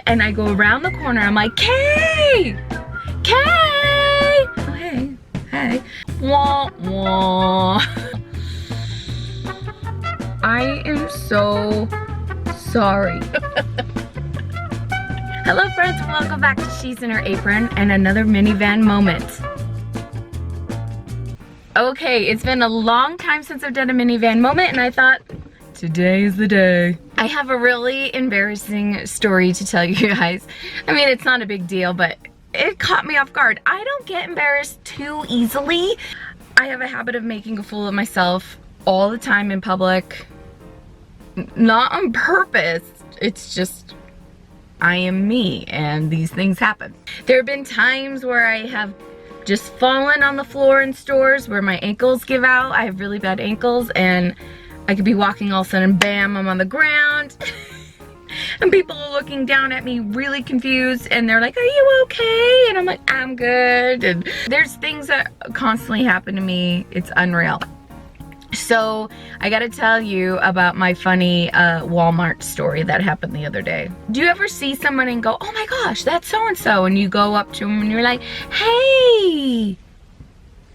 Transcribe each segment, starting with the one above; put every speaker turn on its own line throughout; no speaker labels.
and I go around the corner. I'm like, Kay! Kay! Oh, hey, hey. Wah, wah. I am so sorry. Hello friends, welcome back to She's in Her Apron and another minivan moment. Okay, it's been a long time since I've done a minivan moment and I thought, today is the day. I have a really embarrassing story to tell you guys. I mean, it's not a big deal, but it caught me off guard. I don't get embarrassed too easily. I have a habit of making a fool of myself all the time in public. Not on purpose, it's just I am me and these things happen. There have been times where I have just fallen on the floor in stores where my ankles give out. I have really bad ankles and I could be walking all of a sudden, bam, I'm on the ground. And people are looking down at me really confused and they're like, are you okay? And I'm like, I'm good. And there's things that constantly happen to me. It's unreal. So I gotta tell you about my funny Walmart story that happened the other day. Do you ever see someone and go, oh my gosh, that's so-and-so, and you go up to them and you're like, hey,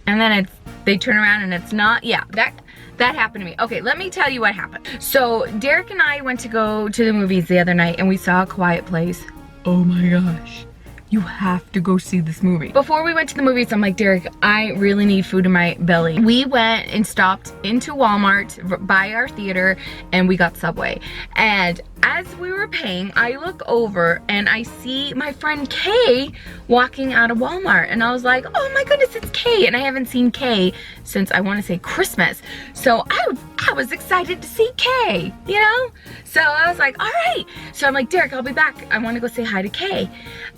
and then they turn around and it's not? Yeah, that happened to me. Okay, let me tell you what happened. So Derek and I went to go to the movies the other night and we saw A Quiet Place. Oh my gosh. You have to go see this movie. Before we went to the movies, I'm like, Derek, I really need food in my belly. We went and stopped into Walmart by our theater and we got Subway. And as we were paying, I look over and I see my friend Kay walking out of Walmart. And I was like, oh my goodness, it's Kay. And I haven't seen Kay since I want to say Christmas. So I was excited to see Kay, you know? So I was like, all right. So I'm like, Derek, I'll be back. I want to go say hi to Kay.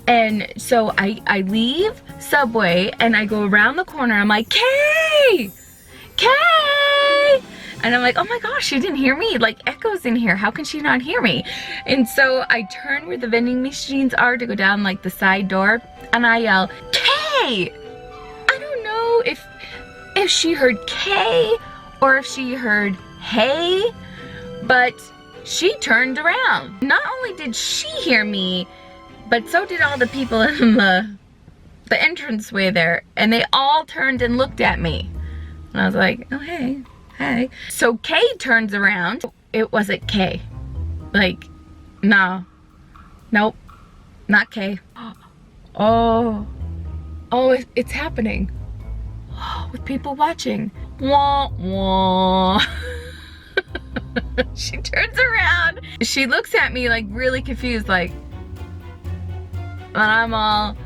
And so I leave Subway and I go around the corner. I'm like, Kay! Kay! And I'm like, oh my gosh, she didn't hear me. Like echoes in here. How can she not hear me? And so I turn where the vending machines are to go down like the side door and I yell, Kay! I don't know if she heard Kay or if she heard hey, but she turned around. Not only did she hear me, but so did all the people in the entranceway there. And they all turned and looked at me. And I was like, oh, hey, hey. So Kay turns around. It wasn't Kay. Like, no. Nope. Not Kay. Oh, it's happening. With people watching. Wah, wah. She turns around. She looks at me like really confused, like, and I'm all,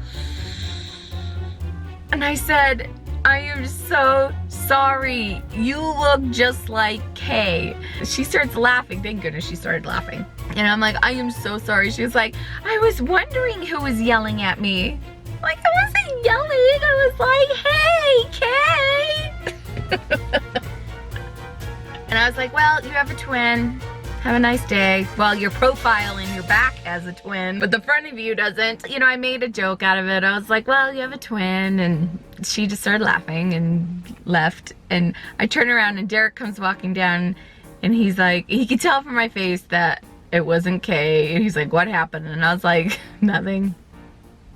and I said, I am so sorry. You look just like Kay. She starts laughing. Thank goodness she started laughing. And I'm like, I am so sorry. She was like, I was wondering who was yelling at me. Like, I wasn't yelling. I was like, hey, Kay. And I was like, well, you have a twin. Have a nice day. Well, your profile in your back has a twin, but the front of you doesn't. You know, I made a joke out of it. I was like, well, you have a twin. And she just started laughing and left. And I turn around and Derek comes walking down and he's like, he could tell from my face that it wasn't Kay. And he's like, what happened? And I was like, nothing.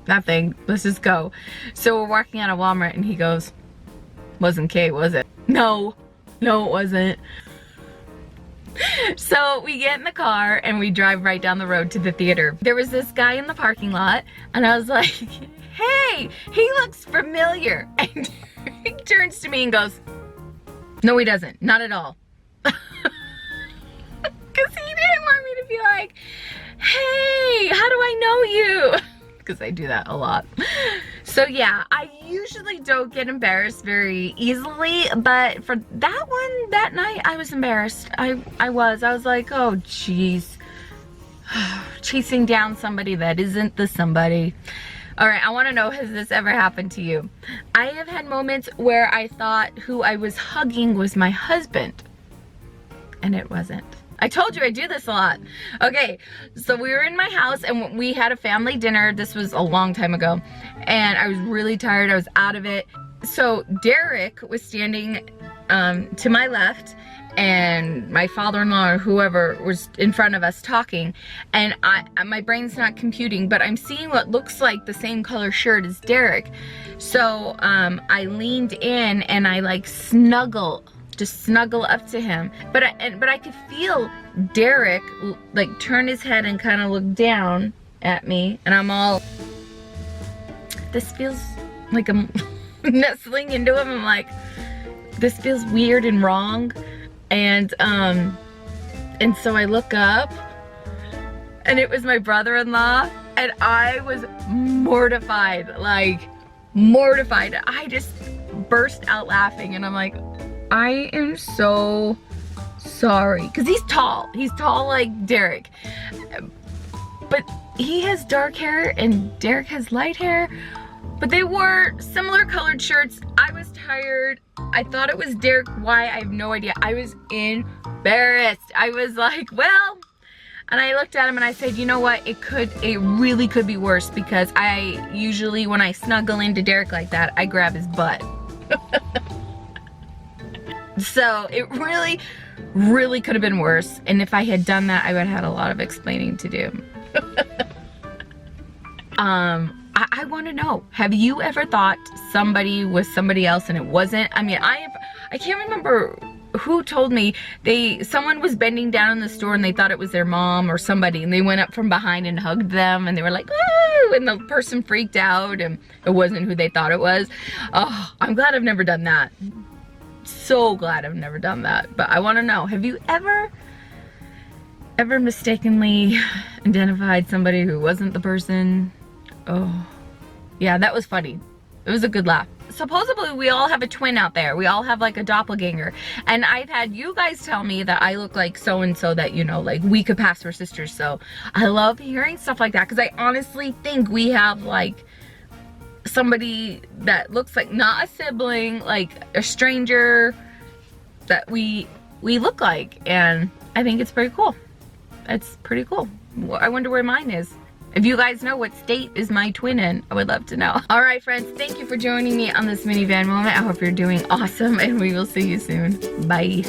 Nothing. Let's just go. So we're walking out of Walmart and he goes, wasn't Kay, was it? No, it wasn't. So we get in the car and we drive right down the road to the theater. There was this guy in the parking lot and I was like, hey, he looks familiar. And he turns to me and goes, no, he doesn't. Not at all. Because he didn't want me to be like, hey, how do I know you? Because I do that a lot. So yeah, I usually don't get embarrassed very easily, but for that one, that night, I was embarrassed. I was like, oh geez. Chasing down somebody that isn't the somebody. All right, I wanna know, has this ever happened to you? I have had moments where I thought who I was hugging was my husband, and it wasn't. I told you I do this a lot. Okay, so we were in my house and we had a family dinner. This was a long time ago. And I was really tired. I was out of it. So Derek was standing to my left and my father-in-law or whoever was in front of us talking, and my brain's not computing, but I'm seeing what looks like the same color shirt as Derek. So I leaned in and I like just snuggle up to him, but I could feel Derek like turn his head and kind of look down at me, and I'm all, this feels like I'm nestling into him. I'm like, this feels weird and wrong. And so I look up, and it was my brother-in-law, and I was mortified, like mortified. I just burst out laughing, and I'm like, I am so sorry. Because he's tall like Derek, but he has dark hair and Derek has light hair, but they wore similar colored shirts. I was tired. I thought it was Derek. Why? I have no idea. I was embarrassed. I was like, well, and I looked at him and I said, you know what? It really could be worse, because I usually, when I snuggle into Derek like that, I grab his butt. So it really, really could have been worse. And if I had done that, I would have had a lot of explaining to do. I want to know, have you ever thought somebody was somebody else and it wasn't? I mean, I can't remember who told me someone was bending down in the store and they thought it was their mom or somebody, and they went up from behind and hugged them, and they were like, "Woo!" And the person freaked out and it wasn't who they thought it was. Oh, I'm glad I've never done that. So glad I've never done that. But I want to know, have you ever mistakenly identified somebody who wasn't the person? Oh, yeah, that was funny. It was a good laugh. Supposedly we all have a twin out there. We all have like a doppelganger. And I've had you guys tell me that I look like so-and-so, that, you know, like we could pass for sisters. So I love hearing stuff like that, because I honestly think we have like somebody that looks like not a sibling, like a stranger that we look like. And I think it's pretty cool. It's pretty cool. I wonder where mine is. If you guys know what state is my twin in, I would love to know. All right, friends, thank you for joining me on this minivan moment. I hope you're doing awesome, and we will see you soon. Bye.